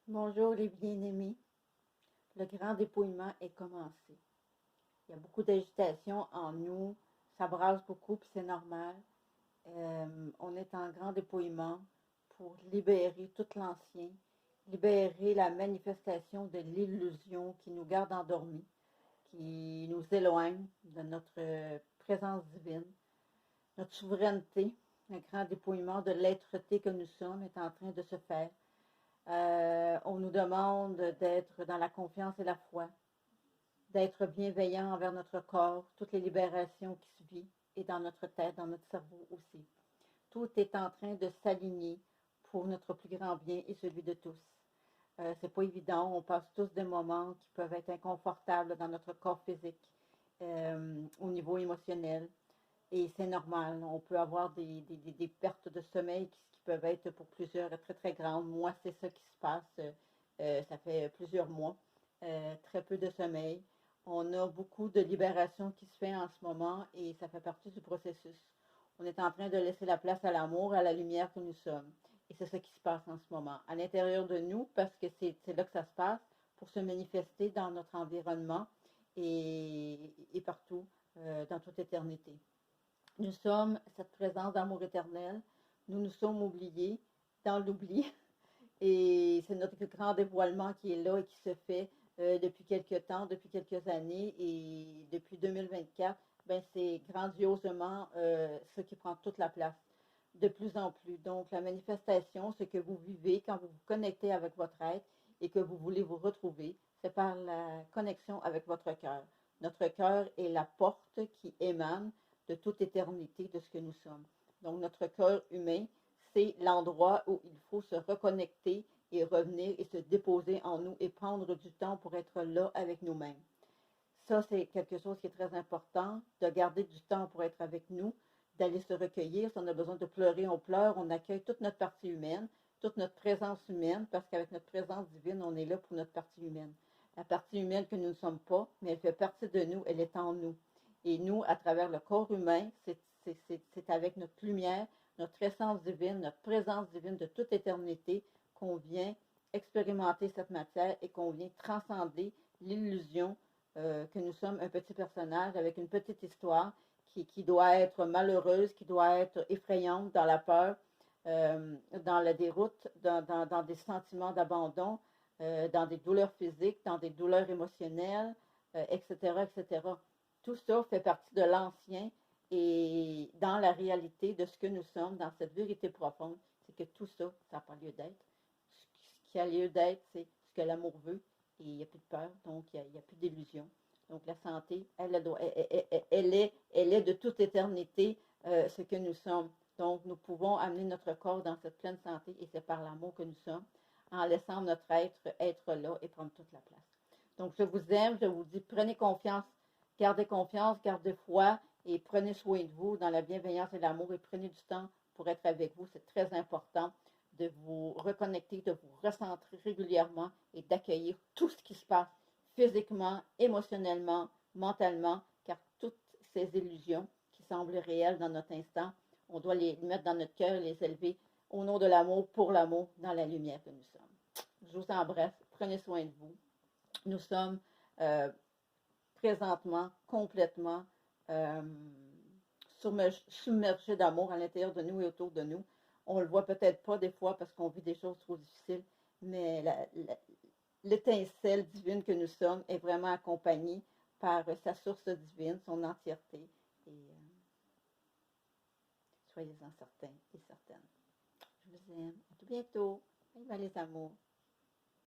Bonjour les bien-aimés. Le grand dépouillement est commencé. Il y a beaucoup d'agitation en nous. Ça brasse beaucoup, puis c'est normal. On est en grand dépouillement pour libérer tout l'ancien, libérer la manifestation de l'illusion qui nous garde endormis, qui nous éloigne de notre présence divine, notre souveraineté. Le grand dépouillement de l'être-té que nous sommes est en train de se faire. On nous demande d'être dans la confiance et la foi, d'être bienveillant envers notre corps, toutes les libérations qui se vivent, et dans notre tête, dans notre cerveau aussi. Tout est en train de s'aligner pour notre plus grand bien et celui de tous. C'est pas évident, on passe tous des moments qui peuvent être inconfortables dans notre corps physique, au niveau émotionnel, et c'est normal. On peut avoir des pertes de sommeil qui peuvent être pour plusieurs très très grandes. Moi, c'est ça qui se passe. Ça fait plusieurs mois. Très peu de sommeil. On a beaucoup de libération qui se fait en ce moment et ça fait partie du processus. On est en train de laisser la place à l'amour, à la lumière que nous sommes. Et c'est ce qui se passe en ce moment. À l'intérieur de nous, parce que c'est là que ça se passe, pour se manifester dans notre environnement et partout, dans toute éternité. Nous sommes cette présence d'amour éternel. Nous nous sommes oubliés dans l'oubli. Et c'est notre grand dévoilement qui est là et qui se fait depuis quelques temps, depuis quelques années. Et depuis 2024, ben, c'est grandiosement ce qui prend toute la place de plus en plus. Donc, la manifestation, ce que vous vivez quand vous vous connectez avec votre être et que vous voulez vous retrouver, c'est par la connexion avec votre cœur. Notre cœur est la porte qui émane de toute éternité de ce que nous sommes. Donc, notre cœur humain, c'est l'endroit où il faut se reconnecter et revenir et se déposer en nous et prendre du temps pour être là avec nous-mêmes. Ça, c'est quelque chose qui est très important, de garder du temps pour être avec nous, d'aller se recueillir. Si on a besoin de pleurer, on pleure, on accueille toute notre partie humaine, toute notre présence humaine, parce qu'avec notre présence divine, on est là pour notre partie humaine. La partie humaine que nous ne sommes pas, mais elle fait partie de nous, elle est en nous. Et nous, à travers le corps humain, c'est avec notre lumière, notre essence divine, notre présence divine de toute éternité qu'on vient expérimenter cette matière et qu'on vient transcender l'illusion que nous sommes un petit personnage avec une petite histoire qui doit être malheureuse, qui doit être effrayante dans la peur, dans la déroute, dans des sentiments d'abandon, dans des douleurs physiques, dans des douleurs émotionnelles, etc., etc. Tout ça fait partie de l'ancien et dans la réalité de ce que nous sommes, dans cette vérité profonde, c'est que tout ça, ça n'a pas lieu d'être. Ce qui a lieu d'être, c'est ce que l'amour veut et il n'y a plus de peur, donc il n'y a plus d'illusion. Donc la santé, elle est de toute éternité ce que nous sommes. Donc nous pouvons amener notre corps dans cette pleine santé et c'est par l'amour que nous sommes, en laissant notre être là et prendre toute la place. Donc je vous aime, je vous dis prenez confiance, gardez foi et prenez soin de vous dans la bienveillance et l'amour et prenez du temps pour être avec vous. C'est très important de vous reconnecter, de vous recentrer régulièrement et d'accueillir tout ce qui se passe physiquement, émotionnellement, mentalement, car toutes ces illusions qui semblent réelles dans notre instant, on doit les mettre dans notre cœur et les élever au nom de l'amour, pour l'amour, dans la lumière que nous sommes. Je vous embrasse, prenez soin de vous. Nous sommes présentement complètement euh, submergés d'amour à l'intérieur de nous et autour de nous. On ne le voit peut-être pas des fois parce qu'on vit des choses trop difficiles, mais l'étincelle divine que nous sommes est vraiment accompagnée par sa source divine, son entièreté. Et soyez-en certains et certaines. Je vous aime. À tout bientôt. Bye bye les amours.